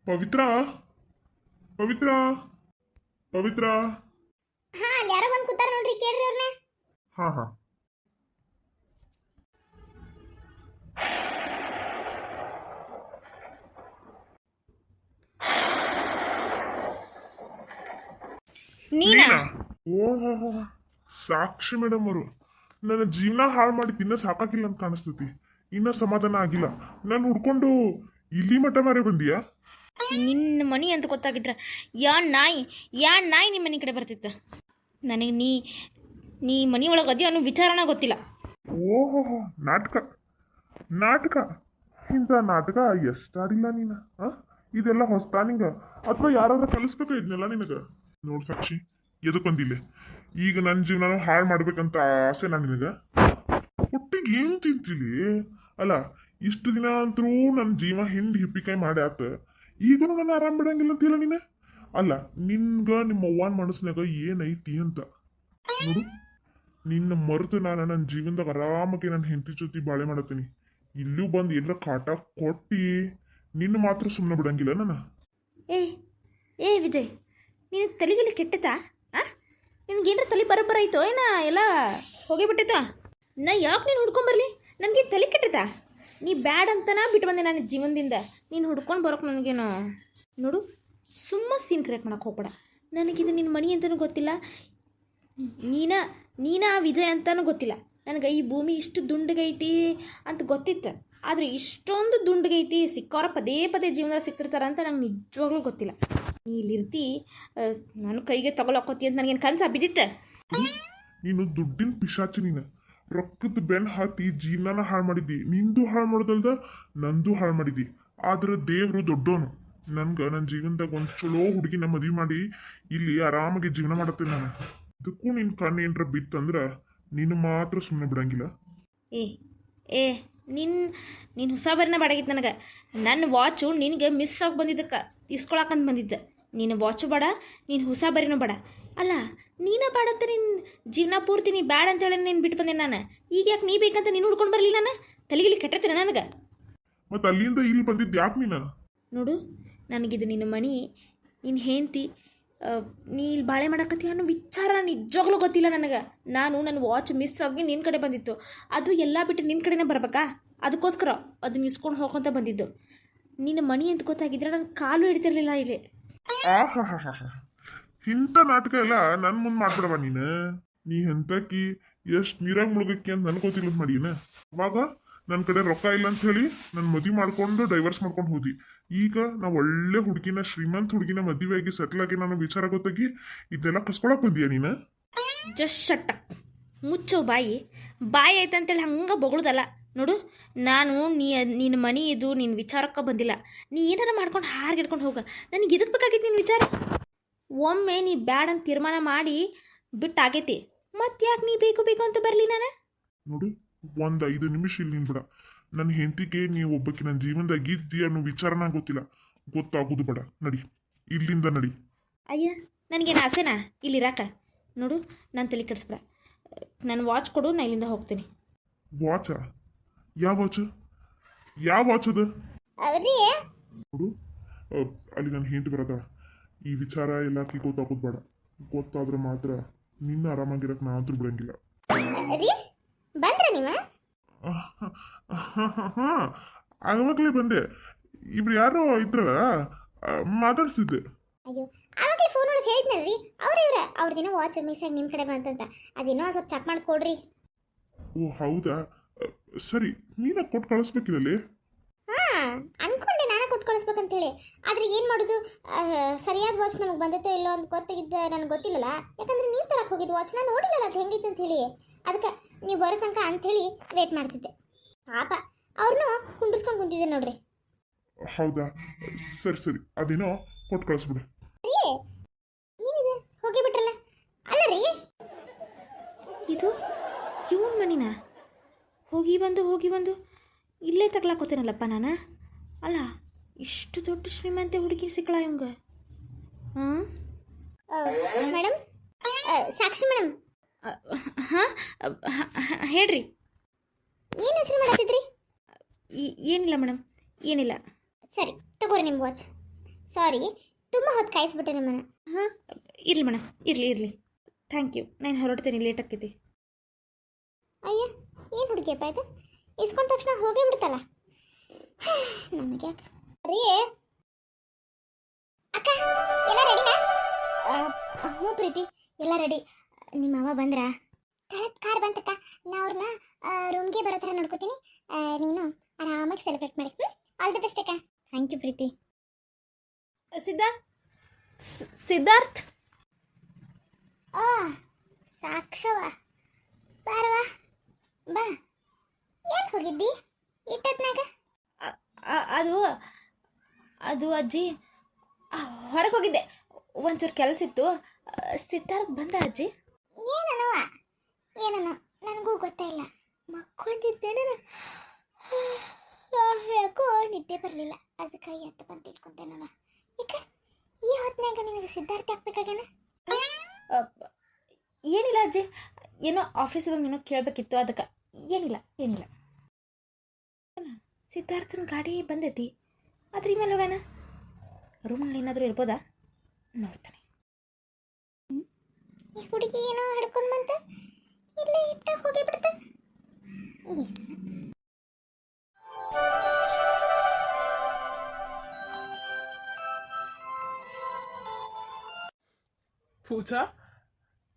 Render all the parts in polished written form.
ಪವಿತ್ರ ಪವಿತ್ರ ಪವಿತ್ರ. ಹಾ ಅಲ್ಲಿ ಯಾರೋ ಬಂದು ಕೂತಾರ ನೋಡ್ರಿ, ಕೇಳ್ರಿ ಅವ್ರನ್ನ. ಹಾ ಹಾ. ನೀನಾ? ಓಹೋ, ಸಾಕ್ಷಿ ಮೇಡಮ್ ಅವರು ನನ್ನ ಜೀವನ ಹಾಳು ಮಾಡಿದ್ದು ಇನ್ನೂ ಸಾಕಾಗಿಲ್ಲ ಅಂತ ಕಾಣಿಸ್ತೈತಿ. ಇನ್ನೂ ಸಮಾಧಾನ ಆಗಿಲ್ಲ. ನಾನು ಹುಡ್ಕೊಂಡು ಇಲ್ಲಿ ಮಠ ಮಾರೇ ಬಂದಿಯಾ? ನಿನ್ನ ಮನಿ ಅಂತ ಗೊತ್ತಾಗಿದ್ರ ಯಾ ನಾಯಿ ನಿಮ್ಮ ಮನೆ ಕಡೆ ಬರ್ತಿತ್ತ. ನನಗೆ ನೀ ಮನಿ ಒಳಗೆ ಅದಿ ಅನ್ನೋ ವಿಚಾರನ ಗೊತ್ತಿಲ್ಲ. ಓಹೋ, ನಾಟಕ ನಾಟಕ ಇಂಥ ನಾಟಕ ಎಷ್ಟಾಡಿಲ್ಲ ನೀನು. ಇದೆಲ್ಲ ಹೊಸ್ತಾ ನಿಂಗ, ಅಥವಾ ಯಾರಾದ್ರೂ ಕಲಿಸ್ಬೇಕ ಇದನ್ನೆಲ್ಲ ನಿನಗ? ನೋಡ್ ಸಾಕ್ಷಿ, ಎದಕ್ ಬಂದಿಲ್ಲ? ಈಗ ನನ್ನ ಜೀವನ ಹಾಳು ಮಾಡ್ಬೇಕಂತ ಆಸೆ ನಾನು ನಿನಗ. ಹೊಟ್ಟಿಗೆ ಏನ್ ತಿಂತಿಲಿ? ಅಲ್ಲ, ಇಷ್ಟು ದಿನ ಅಂತರೂ ನನ್ನ ಜೀವ ಹಿಂಡಿ ಹಿಪ್ಪಿಕಾಯಿ ಮಾಡಿ ಆತ, ಈಗನು ನನ್ನ ಆರಾಮ್ ಬಿಡಂಗಿಲ್ಲ ಅಂತಿಲ್ಲ ನೀನು. ಅಲ್ಲ, ನಿನ್ಗ ನಿಮ್ಮ ಅವ್ವನ ಮನಸ್ಸಿನಾಗ ಏನೈತಿ ಅಂತ ನೋಡು. ನಿನ್ನ ಮರೆತು ನಾನು ನನ್ನ ಜೀವನದಾಗ ಆರಾಮಾಗಿ ನನ್ನ ಹೆಂಡತಿ ಜೊತೆ ಬಾಳೆ ಮಾಡತ್ತೀನಿ. ಇಲ್ಲೂ ಬಂದು ಎಲ್ಲ ಕಾಟ ಕೊಟ್ಟಿ ನಿನ್ನ ಮಾತ್ರ ಸುಮ್ಮನೆ ಬಿಡಂಗಿಲ್ಲ ನಾನು. ಏ ವಿಜಯ್, ನೀನು ತಲೆಗೆಲ್ಲ ಕೆಟ್ಟತಾ? ನಿನ್ಗೇನಾರ ತಲೆ ಬರೋಬ್ಬರಾಯ್ತೋ ಏನ ಎಲ್ಲ ಹೋಗಿಬಿಟ್ಟಿತ್ತ? ನಾ ಯಾಕೆ ನೀನು ಹುಡ್ಕೊಂಬರ್ಲಿ? ನನಗೆ ತಲೆ ಕೆಟ್ಟತಾ? ನೀ ಬ್ಯಾಡ್ ಅಂತನ ಬಿಟ್ಟು ಬಂದೆ ನಾನು ಜೀವನದಿಂದ. ನೀನು ಹುಡ್ಕೊಂಡು ಬರೋಕೆ ನನಗೇನು ನೋಡು. ಸುಮ್ಮ ಸೀನ್ ಕ್ರಿಯೇಟ್ ಮಾಡಕ್ಕೆ ಹೋಗ್ಬೇಡ. ನನಗಿದು ನಿನ್ನ ಮನಿ ಅಂತಲೂ ಗೊತ್ತಿಲ್ಲ, ನೀನಾ ವಿಜಯ್ ಅಂತಲೂ ಗೊತ್ತಿಲ್ಲ. ನನಗೆ ಈ ಭೂಮಿ ಇಷ್ಟು ದುಂಡಗೈತಿ ಅಂತ ಗೊತ್ತಿತ್ತು, ಆದರೆ ಇಷ್ಟೊಂದು ದುಂಡಗೈತಿ ಸಿಕ್ಕೋರ ಪದೇ ಪದೇ ಜೀವನದಾಗ ಸಿಕ್ತಿರ್ತಾರೆ ಅಂತ ನಂಗೆ ನಿಜವಾಗ್ಲೂ ಗೊತ್ತಿಲ್ಲ. ನೀ ಇಲ್ಲಿರ್ತಿ, ನಾನು ಕೈಗೆ ತಗೊಳಕೋತಿ ಅಂತ ನನಗೇನು ಕನಸ ಬಿದ್ದಿತ್ತೆ? ನೀನು ದುಡ್ಡಿನ ಪಿಶಾಚಿ. ನೀನು ರೊಕ್ಕದ ಬೆನ್ ಹಾಕಿ ಜೀವನನ ಹಾಳು ಮಾಡಿದ್ದಿ. ನಿಂದು ಹಾಳು ಮಾಡೋದಲ್ದ ನಂದು ಹಾಳು ಮಾಡಿದ್ದಿ. ಆದ್ರೆ ದೇವರು ದೊಡ್ಡೋನು. ನನ್ಗೆ ನನ್ನ ಜೀವನದಾಗ ಒಂದು ಚಲೋ ಹುಡುಗಿನ ಮದುವೆ ಮಾಡಿ ಇಲ್ಲಿ ಆರಾಮಾಗಿ ಜೀವನ ಮಾಡತ್ತೇನೆ ನಾನು. ಇದಕ್ಕೂ ನಿನ್ನ ಕಣ್ಣು ಏನರ ಬಿತ್ತಂದ್ರೆ ನೀನು ಮಾತ್ರ ಸುಮ್ಮನೆ ಬಿಡಂಗಿಲ್ಲ. ಏ ನೀನು ಹೊಸ ಬರನೇ ಬಾಡಾಗಿತ್ತು ನನಗೆ. ನನ್ನ ವಾಚು ನಿನಗೆ ಮಿಸ್ ಆಗಿ ಬಂದಿದ್ದಕ್ಕೆ ಇಸ್ಕೊಳಕಂತ ಬಂದಿದ್ದೆ. ನೀನು ವಾಚು ಬೇಡ, ನೀನು ಹೊಸ ಬರಿನೂ ಬೇಡ. ಅಲ್ಲ, ನೀನೇ ಬೇಡ ಅಂತ ನಿನ್ನ ಜೀವನ ಪೂರ್ತಿ ನೀ ಬ್ಯಾಡ ಅಂತೇಳಿ ನೀನು ಬಿಟ್ಟು ಬಂದೆ ನಾನು. ಈಗ ಯಾಕೆ ನೀ ಬೇಕಂತ ನೀನು ಹುಡ್ಕೊಂಡು ಬರಲಿ? ನಾನು ತಲೆಗಿಲಿ ಕೆಟ್ಟತ್ತೀರ ನನಗೆ. ಮತ್ತು ಅಲ್ಲಿಂದ ಇಲ್ಲಿ ಬಂದಿದ್ದು ಯಾಕೆ ನೀನು? ನೋಡು, ನನಗಿದು ನಿನ್ನ ಮನಿ, ನಿನ್ನ ಹೆಂಡತಿ, ನೀ ಇಲ್ಲಿ ಬಾಳೆ ಮಾಡಕತ್ತಿ ಅನ್ನೋ ವಿಚಾರ ನಿಜವಾಗ್ಲೂ ಗೊತ್ತಿಲ್ಲ ನನಗೆ. ನನ್ನ ವಾಚ್ ಮಿಸ್ ಆಗಿ ನಿನ್ನ ಕಡೆ ಬಂದಿತ್ತು. ಅದು ಎಲ್ಲ ಬಿಟ್ಟು ನಿನ್ನ ಕಡೆನೇ ಬರ್ಬೇಕಾ? ಅದಕ್ಕೋಸ್ಕರ ಅದನ್ನ ಇಸ್ಕೊಂಡು ಹೋಗ್ಕೊಂತ ಬಂದಿದ್ದು. ನಿನ್ನ ಮನಿ ಅಂತ ಗೊತ್ತಾಗಿದ್ರೆ ನನ್ನ ಕಾಲು ಹಿಡಿತಿರ್ಲಿಲ್ಲ ಇಲ್ಲಿ. ಇಂಥ ನಾಟಕ ಎಲ್ಲ ನನ್ನ ಮುಂದೆ ಮಾಡ್ಬಿಡವ ನೀನು. ನೀ ಎಂತಕಿ ಎಷ್ಟು ನೀರಾಗ ಮುಳುಗಕ್ಕಿ ಅಂತ ನನ್ಗೆ ಗೊತ್ತಿಲ್ಲ ಮಾಡೀನ. ಅವಾಗ ನನ್ನ ಕಡೆ ರೊಕ್ಕ ಇಲ್ಲ ಅಂತ ಹೇಳಿ ನನ್ನ ಮದುವೆ ಮಾಡ್ಕೊಂಡು ಡೈವರ್ಸ್ ಮಾಡ್ಕೊಂಡು ಹೋದಿ. ಈಗ ನಾವು ಒಳ್ಳೆ ಹುಡುಗಿನ, ಶ್ರೀಮಂತ ಹುಡುಗಿನ ಮದುವೆ ಆಗಿ ಸೆಟ್ಲ್ ಆಗಿ ನಾನು ವಿಚಾರ ಗೊತ್ತಾಗಿ ಇದೆಲ್ಲ ಕಸ್ಕೊಳಕ್ ಬಂದೀಯ ನೀನು? ಜಸ್ಟ್ ಶಟ್ ಅಪ್, ಮುಚ್ಚೋ ಬಾಯಿ ಆಯ್ತು ಅಂತೇಳಿ ಹಂಗೆ ಬೊಗಳದಲ್ಲ. ನೋಡು, ನಾನು ನಿನ್ನ ಮನಿ ಇದು ನಿನ್ನ ವಿಚಾರಕ್ಕೆ ಬಂದಿಲ್ಲ. ನೀ ಏನಾರ ಮಾಡ್ಕೊಂಡು ಹಾರ್ಗಿಡ್ಕೊಂಡು ಹೋಗ. ನನಗೆ ಇದಕ್ಕೆ ಬೇಕಾಗಿತ್ತು ನಿನ್ನ ವಿಚಾರ. ಒಮ್ಮೆ ನೀ ಬ್ಯಾಡ್ ಅಂತ ತೀರ್ಮಾನ ಮಾಡಿ ಬಿಟ್ಟಾಗೈತಿ, ಮತ್ತೆ ಯಾಕೆ ನೀ ಬೇಕು ಅಂತ ಬರಲಿ ನಾನು? ನೋಡು, ಒಂದು 5 ನಿಮಿಷ ಇಲ್ಲಿ ನಿನ್ಬಿಡ. ನನ್ನ ಹೆಂಡತಿಗೆ ನೀವು ಒಬ್ಬಕ್ಕೆ ನನ್ನ ಜೀವನದಾಗ ಇದ್ದಿ ಅನ್ನೋ ವಿಚಾರನ ಗೊತ್ತಿಲ್ಲ. ಗೊತ್ತಾಗೋದು ಬೇಡ. ನಡಿ, ಇಲ್ಲಿಂದ ನಡಿ. ಅಯ್ಯ, ನನಗೇನು ಆಸೆನಾ ಇಲ್ಲಿರಾಕ? ನೋಡು, ನಾನು ತಲೆ ಕೆಡಿಸ್ಬೇಡ. ನನ್ನ ವಾಚ್ ಕೊಡು, ನಾ ಇಲ್ಲಿಂದ ಹೋಗ್ತೀನಿ. ವಾಚ? ಯಾವ ವಾಚ್? ಯಾವ ವಾಚ್ ಅದು? ನೋಡು, ಅಲ್ಲಿ ನನ್ನ ಹೆಂಡತಿ ಬರತ್ತ. ಈ ವಿಚಾರ ಎಲ್ಲಾಕಿ ಗೊತ್ತಾಗೋದು ಬೇಡ. ಗೊತ್ತಾದ್ರೆ ಮಾತ್ರ ನಿನ್ನ ಆರಾಮಾಗಿರಕ್ಕೆ ನಾ ಆದ್ರೂ ಬಿಡಂಗಿಲ್ಲ. ಆವಾಗಲೇ ಬಂದೆ. ಇಬ್ರು ಯಾರೋ ಇದ್ರಲ್ಲ, ಮಾತಾಡ್ಸಿದ್ದೆ. ಅಯ್ಯೋ, ಆವಾಗಲೇ ಫೋನ್ ಒಳಗೆ ಹೇಳಿದ್ನಲ್ರಿ, ಅವ್ರದಿನೋ ವಾಚ್ ಮಿಸ್ ಆಗಿ ನಿಮ್ಮ ಕಡೆ ಬಂತಂತ. ಅದೇನೋ ಸ್ವಲ್ಪ ಚೆಕ್ ಮಾಡಿ ಕೊಡ್ರಿ. ಓ ಹೌದಾ, ಸರಿ. ನೀನ ಕೊಟ್ಟು ಕಳಿಸ್ಬೇಕಿರಲ್ಲಿ? ಅನ್ಕೊಂಡೆ ನಾನೇ ಕೊಟ್ಟು ಕಳಿಸ್ಬೇಕಂತ ಹೇಳಿ. ಆದ್ರೆ ಏನು ಮಾಡೋದು, ಸರಿಯಾದ ವಾಚ್ ನಮಗೆ ಬಂದೈತೋ ಇಲ್ಲೋ ಅಂತ ಗೊತ್ತಾಗಿದ್ದ ನನಗೆ ಗೊತ್ತಿಲ್ಲಲ್ಲ. ಯಾಕಂದ್ರೆ ನೀವು ತರಕ್ಕೆ ಹೋಗಿದ್ದು ವಾಚ್ ನಾನು ನೋಡಿಲ್ಲಲ್ಲ ಅದು ಹೆಂಗಿತ್ತು ಅಂತ ಹೇಳಿ. ಅದಕ್ಕೆ ನೀವು ಬರೋ ತನಕ ಅಂಥೇಳಿ ವೇಟ್ ಮಾಡ್ತಿದ್ದೆ. ಪಾಪ ಅವ್ರನ್ನೂ ಕುಂಡಿಸ್ಕೊಂಡು ಕುಂತಿದ್ದೆ ನೋಡ್ರಿ. ಹೌದಾ, ಸರಿ. ಅದೇನೋ ಕೊಟ್ಟು ಕಳಿಸ್ಬಿಡು. ಏನಿದೆ, ಹೋಗಿ ಬಿಟ್ರಲ್ಲ. ಅಲ್ಲ ರೀ, ಇದು ಇವನ್ ಮನಿನ? ಹೋಗಿ ಬಂದು ಇಲ್ಲೇ ತಗ್ಲಾಕೋತೇನಲ್ಲಪ್ಪ ನಾನು. ಅಲ್ಲ, ಇಷ್ಟು ದೊಡ್ಡ ಶ್ರೀಮಂತ ಹುಡುಗಿ ಸಿಕ್ಕಳ ಇವಂಗ? ಮೇಡಮ್, ಸಾಕ್ಷಿ ಮೇಡಮ್. ಹಾಂ, ಹೇಳ್ರಿ. ಏನು ಯೋಚನೆ ಮಾಡತ್ತಿದ್ರಿ? ಏನಿಲ್ಲ ಮೇಡಮ್, ಏನಿಲ್ಲ. ಸರಿ, ತಗೋರಿ ನಿಮ್ಮ ವಾಚ್. ಸಾರಿ, ತುಂಬ ಹೊತ್ತು ಕಾಯಿಸ್ಬಿಟ್ಟೆ ನಿಮ್ಮನ್ನ. ಹಾಂ, ಇರಲಿ ಮೇಡಮ್, ಇರಲಿ ಥ್ಯಾಂಕ್ ಯು. ನಾನು ಹೊರಡ್ತೇನೆ, ಲೇಟ್ ಆಕೈತಿ. ಅಯ್ಯ, ಏನು ಹುಡುಗಿಯಪ್ಪ ಇದು? ಇಸ್ಕೊಂಡ ತಕ್ಷಣ ಹೋಗೇ ಬಿಡ್ತಲ್ಲ. ನಮಗೆ ಯಾಕೆ ರೀ? ಅಕ್ಕ, ಎಲ್ಲ ರೆಡಿನಾ? ಹ್ಞೂ ಪ್ರೀತಿ, ಎಲ್ಲ ರೆಡಿ. ನಿಮ್ಮ ಅಮ್ಮ ಬಂದ್ರಾ? ಕಾರ್ ಬಂತಕ್ಕ. ನಾ ಅವ್ರನ್ನ ರೂಮ್ಗೆ ಬರೋ ಥರ ನೋಡ್ಕೋತೀನಿ. ನೀನು ಆರಾಮಾಗಿ ಸೆಲೆಬ್ರೇಟ್ ಮಾಡಿ. ಆಲ್ ದಿ ಬೆಸ್ಟ್ ಅಕ್ಕ. ಥ್ಯಾಂಕ್ ಯು ಪ್ರೀತಿ. ಸಿದ್ಧಾರ್ಥ್ ಸಾಕ್ಷವ, ಬಾರವಾ ಬಾ. ಯಾಕೆ ಹೋಗಿದ್ದಿ ಇಟ್ಟತ್ನಾಗ? ಅದು ಅಜ್ಜಿ, ಹೊರಗೆ ಹೋಗಿದ್ದೆ, ಒಂಚೂರು ಕೆಲಸ ಇತ್ತು. ಸಿದ್ಧಾರ್ಥ್ ಬಂದ ಅಜ್ಜಿ? ಏನೋ ನನಗೂ ಗೊತ್ತಾಯಿಲ್ಲ. ಮಕ್ಕೊಂಡಿದ್ದೇನೆ, ಯಾಕೋ ನಿದ್ದೆ ಬರಲಿಲ್ಲ, ಅದಕ್ಕೆ ಎತ್ತು ಬಂದು ಇಟ್ಕೊಂತೆ ನೋಡ. ಈಗ ಈ ಹೊತ್ತಿನಾಗ ನಿನಗೆ ಸಿದ್ಧಾರ್ಥ ಹಾಕ್ಬೇಕಾಗೇನ? ಏನಿಲ್ಲ ಅಜ್ಜಿ, ಏನೋ ಆಫೀಸಿಗೆ ಏನೋ ಕೇಳಬೇಕಿತ್ತು, ಅದಕ್ಕೆ. ಏನಿಲ್ಲ. ಸಿದ್ಧಾರ್ಥನ ಗಾಡಿ ಬಂದೈತಿ, ಅದ್ರ ಮೇಲೆ ಹೋಗೋಣ. ರೂಮ್ನಲ್ಲಿ ಏನಾದರೂ ಇರ್ಬೋದಾ? ನೋಡ್ತಾನೆ. ಈ ಹುಡುಗಿ ಏನೋ ಹಿಡ್ಕೊಂಡು ಬಂತ, ಇಲ್ಲೇ ಇಟ್ಟ ಹೋಗಿ ಬಿಡ್ತ.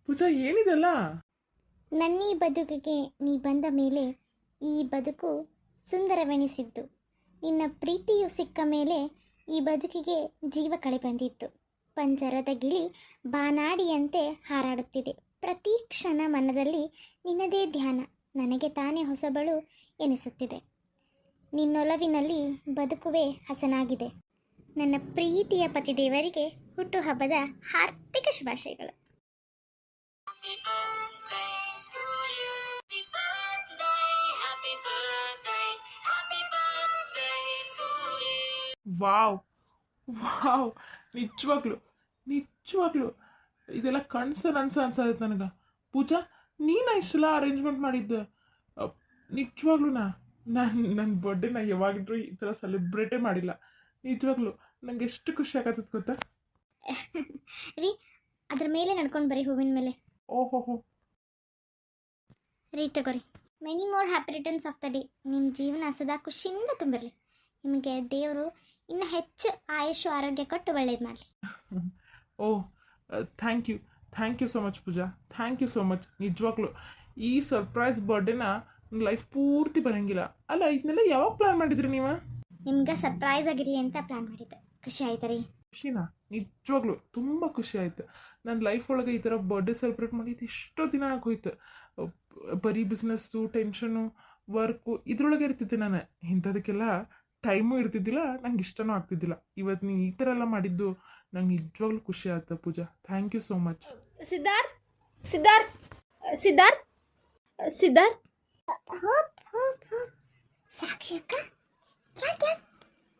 ಪೂಜಾ ಏನಿದೆಲ್ಲ? ನನ್ನೀ ಬದುಕಿಗೆ ನೀ ಬಂದ ಮೇಲೆ ಈ ಬದುಕು ಸುಂದರವೆನಿಸಿದ್ದು. ನಿನ್ನ ಪ್ರೀತಿಯು ಸಿಕ್ಕ ಮೇಲೆ ಈ ಬದುಕಿಗೆ ಜೀವ ಕಳೆ ಬಂದಿತ್ತು. ಪಂಜರದ ಗಿಳಿ ಬಾನಾಡಿಯಂತೆ ಹಾರಾಡುತ್ತಿದೆ. ಪ್ರತಿ ಕ್ಷಣ ಮನದಲ್ಲಿ ನಿನ್ನದೇ ಧ್ಯಾನ, ನನಗೆ ತಾನೇ ಹೊಸಬಳು ಎನಿಸುತ್ತಿದೆ. ನಿನ್ನೊಲವಿನಲ್ಲಿ ಬದುಕುವೆ ಹಸನಾಗಿದೆ. ನನ್ನ ಪ್ರೀತಿಯ ಪತಿದೇವರಿಗೆ ಹುಟ್ಟುಹಬ್ಬದ ಹಾರ್ದಿಕ ಶುಭಾಶಯಗಳು. ವಾವ್ ವಾವ್, ನಿಜವಾಗ್ಲು ಇದೆಲ್ಲ ಅನ್ಸತ್ತೆ ನನಗೆ. ಪೂಜಾ, ನೀನು ಇಷ್ಟೆಲ್ಲ ಅರೇಂಜ್ಮೆಂಟ್ ಮಾಡಿದ್ದೆ? ನಿಜವಾಗ್ಲೂ ನನ್ನ ಬರ್ಡೇನ ಯಾವಾಗಿದ್ರು ಈ ಥರ ಸೆಲೆಬ್ರೇಟೇ ಮಾಡಿಲ್ಲ. ನಿಜವಾಗ್ಲು ನಂಗೆ ಎಷ್ಟು ಖುಷಿ ಆಗತ್ತದ ಗೊತ್ತಾ ರೀ? ಅದ್ರ ಮೇಲೆ ನಡ್ಕೊಂಡು ಬರೀ ಹೂವಿನ ಮೇಲೆ. ಓಹೋ ರೀ ತಗೋರಿ. Many more happy returns of the day. ನಿಮ್ಮ ಜೀವನ ಸದಾ ಖುಷಿಯಿಂದ ತುಂಬಿರಲಿ. ನಿಮಗೆ ದೇವರು ಇನ್ನು ಹೆಚ್ಚು ಆಯುಷು ಆರೋಗ್ಯ ಕೊಟ್ಟು ಒಳ್ಳೇದು ಮಾಡಲಿ. Oh, thank you so much Pooja, thank you so much. ನಿಜವಾಗ್ಲು ಈ ಸರ್ಪ್ರೈಸ್ ಬರ್ಡೇನ ಲೈಫ್ ಪೂರ್ತಿ ಬರೋಂಗಿಲ್ಲ ಅಲ್ಲ. ಇದನ್ನೆಲ್ಲ ಯಾವಾಗ ಪ್ಲ್ಯಾನ್ ಮಾಡಿದ್ರಿ ನೀವು? ನಿಮ್ಗೆ ಸರ್ಪ್ರೈಸ್ ಆಗಿರಲಿ ಅಂತ ಪ್ಲ್ಯಾನ್ ಮಾಡಿದ್ದೆ. ಖುಷಿ ಆಯ್ತಾ ರೀ? ಖುಷಿನಾ? ನಿಜವಾಗ್ಲು ತುಂಬ ಖುಷಿ ಆಯ್ತು. ನನ್ನ ಲೈಫ್ ಒಳಗೆ ಈ ಥರ ಬರ್ಡೇ ಸೆಲೆಬ್ರೇಟ್ ಮಾಡಿದ್ದು ಎಷ್ಟೋ ದಿನ ಆಗೋಯ್ತು. ಬರೀ ಬಿಸ್ನೆಸ್ಸು, ಟೆನ್ಷನು, ವರ್ಕು ಇದ್ರೊಳಗೆ ಇರ್ತಿದ್ದೆ ನಾನು. ಇಂಥದಕ್ಕೆಲ್ಲ ಟೈಮು ಇರ್ತಿದ್ದಿಲ್ಲ, ನಂಗೆ ಇಷ್ಟನೂ ಆಗ್ತಿದ್ದಿಲ್ಲ. ಇವತ್ತು ನೀವು ಈ ಥರ ಎಲ್ಲ ಮಾಡಿದ್ದು ನಂಗೆ ನಿಜವಾಗ್ಲೂ ಖುಷಿ ಆಯ್ತು Pooja. Thank you so much. Siddharth Sakshi ಅಕ್ಕ, ಯಾಕೆ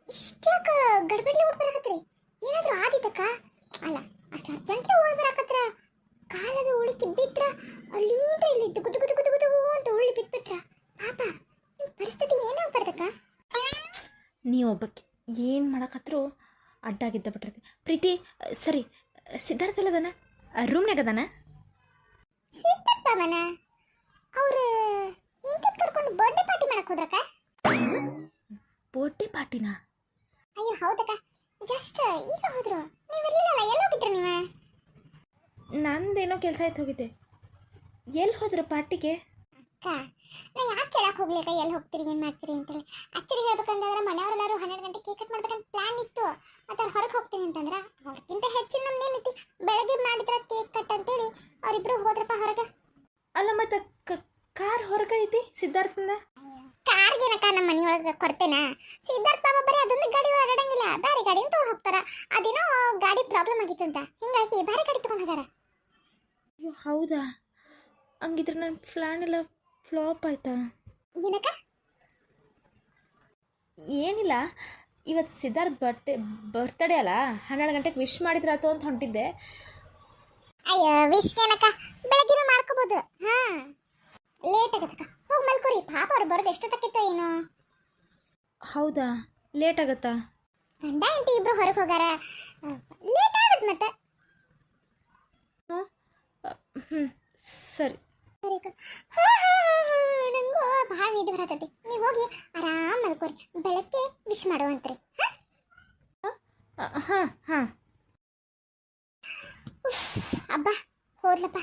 ಇಷ್ಟ್ಯಾಕ ಗಡ್ಬಡ್ಲಿ ಓಡ್ಬರಕತ್ರಿ? ಏನಾದರೂ ಆದಿತ್ತಕ್ಕ? ಅಲ್ಲ, ಅಷ್ಟು ಅರ್ಜೆಂಟ್ಲಿ ಓಡ್ಬರಕತ್ರ ಕಾಲದ ಉಳಿಕೆ ಬಿದ್ರ ಅಲ್ಲಿಂದ ಇಲ್ಲಿ ದುಗು ದುಗು ದುಗು ದುಗು ದುಗು ಅಂತ ಉಳ್ಳಿ ಬಿದ್ಬಿಟ್ರ. ಪಾಪ ನಿಮ್ಮ ಪರಿಸ್ಥಿತಿ ಏನಾಗ್ಬಾರ್ದಕ್ಕ? ನೀವೊಬ್ಬಕ್ಕೆ ಏನು ಮಾಡಕತ್ರು ಅಡ್ಡಾಗಿದ್ದ ಬಿಟ್ಟಿರ್ತಿ. ಪ್ರೀತಿ, ಸರಿ, ಸಿದ್ಧಾರ್ಥ ಎಲ್ಲದಾನ? ರೂಮ್ನಾಗ ಅದಾನ? ಸಿದ್ಧಾರ್ಥ ಮನ ಅವ್ರು ಹಿಂದಕ್ಕೆ ಕರ್ಕೊಂಡು ಬರ್ಡೇ ಪಾರ್ಟಿ ಮಾಡಕ್ ಹೋದ್ರಕ್ಕ? ಬರ್ಡೇ ಪಾರ್ಟಿನಾ? ಅಯ್ಯೋ ಹೌದಕ್ಕ, ಜಸ್ಟ್ ಈಗ ಹೋದ್ರು. ನೀವೆಲ್ಲಿಲ್ಲ, ಎಲ್ಲಿ ಹೋಗಿದ್ರ ನೀವು? ನಂದೇನೋ ಕೆಲಸ ಆಯ್ತು, ಹೋಗಿದ್ದೆ. ಎಲ್ಲಿ ಹೋದ್ರು ಪಾರ್ಟಿಗೆ? ಅಕ್ಕ, ನಾ ಯಾಕೆ ಕೇಳಕ್ಕೆ ಹೋಗ್ಲಿಕ್ಕ ಎಲ್ಲಿ ಹೋಗ್ತೀರಿ ಏನು ಮಾಡ್ತೀರಿ ಅಂತೇಳಿ. ಆ್ಯಕ್ಚುಲಿ ಹೇಳ್ಬೇಕಂತಂದ್ರೆ ಮನೆಯವರೆಲ್ಲರೂ 12 ಗಂಟೆ ಕೇಕ್ ಕಟ್ ಮಾಡ್ಬೇಕಂತ ಪ್ಲಾನ್ ಇತ್ತು. ಮತ್ತು ಅವ್ರು ಹೊರಗೆ ಹೋಗ್ತೀನಿ ಅಂತಂದ್ರೆ ಅವ್ರಿಗಿಂತ ಹೆಚ್ಚಿನ ನಮ್ದು ಏನೈತಿ, ಬೆಳಗ್ಗೆ ಮಾಡಿದ್ರ ಕೇಕ್ ಕಟ್ ಅಂತೇಳಿ ಅವರಿಬ್ರು ಹೋದ್ರಪ್ಪ ಹೊರಗೆ. ಅಲ್ಲ, ಮತ್ತು ಕಾರ್ ಹೊರಗೆ ಐತಿ ಸಿದ್ಧಾರ್ಥನ? ಕಾರ್ಗೇನಕ್ಕ ನಮ್ಮ ಮನೆಯೊಳಗೆ ಕೊಡ್ತೇನಾ? ಸಿದ್ಧಾರ್ಥ ಬಾಬಾ ಬರೀ ಅದೊಂದು ಗಾಡಿ ಓಡಾಡಂಗಿಲ್ಲ, ಬೇರೆ ಗಾಡಿನ ತೊಗೊಂಡು ಹೋಗ್ತಾರ. ಅದೇನೋ ಗಾಡಿ ಪ್ರಾಬ್ಲಮ್ ಆಗಿತ್ತು ಅಂತ, ಹಿಂಗಾಗಿ ಬೇರೆ ಗಾಡಿ ತೊಗೊಂಡು ಹೋಗಾರ. ಅಯ್ಯೋ ಹೌದಾ? ಹಂಗಿದ್ರೆ ನನ್ನ ಪ್ಲ್ಯಾನ್ ಎಲ್ಲ ಫ್ಲಾಪ್ ಆಯ್ತಾ? ಏನಕ್ಕ? ಏನಿಲ್ಲ, ಇವತ್ತು ಸಿದ್ಧಾರ್ಥ್ ಬರ್ತ್ಡೇ ಅಲ್ಲ, 12 ಗಂಟೆಗೆ ವಿಶ್ ಮಾಡಿದ್ರಾತು ಅಂತ ಹೊಂಟಿದ್ದೆ. ಅಯ್ಯೋ ವಿಶ್ ಏನಕ್ಕ, ಬೆಳಗ್ಗೆನೂ ಮಾಡ್ಕೋಬೋದು. ಹಾಂ, ಲೇಟ್ ಆಗತ್ತಕ್ಕ, ಹೋಗಿ ಮಲ್ಕೋರಿ. ಪಾಪ ಅವ್ರು ಬರೋದು ಎಷ್ಟೊತ್ತಕ್ಕಿತ್ತ ಏನೋ. ಹೌದಾ? ಲೇಟ್ ಆಗತ್ತಾ? ಗಂಡ ಹೆಂಡತಿ ಇಬ್ರು ಹೊರಗೆ ಹೋಗಾರ ಲೇಟ್ ಆಗತ್ ಮತ್ತೆ. ಹ್ಞೂ ಸರಿ. ಸರಿ ಅಕ್ಕ. ನಂಗೂ ಭಾಳ ನಿದ್ದೆ ಬರತೈತಿ. ನೀವು ಹೋಗಿ ಆರಾಮ್ ಮಲ್ಕೋರಿ, ಬೆಳಗ್ಗೆ ವಿಶ್ ಮಾಡುವಂತ್ರಿ. ಹಾಂ ಹಾಂ. ಅಬ್ಬಾ ಹೋದ್ಲಪ್ಪ.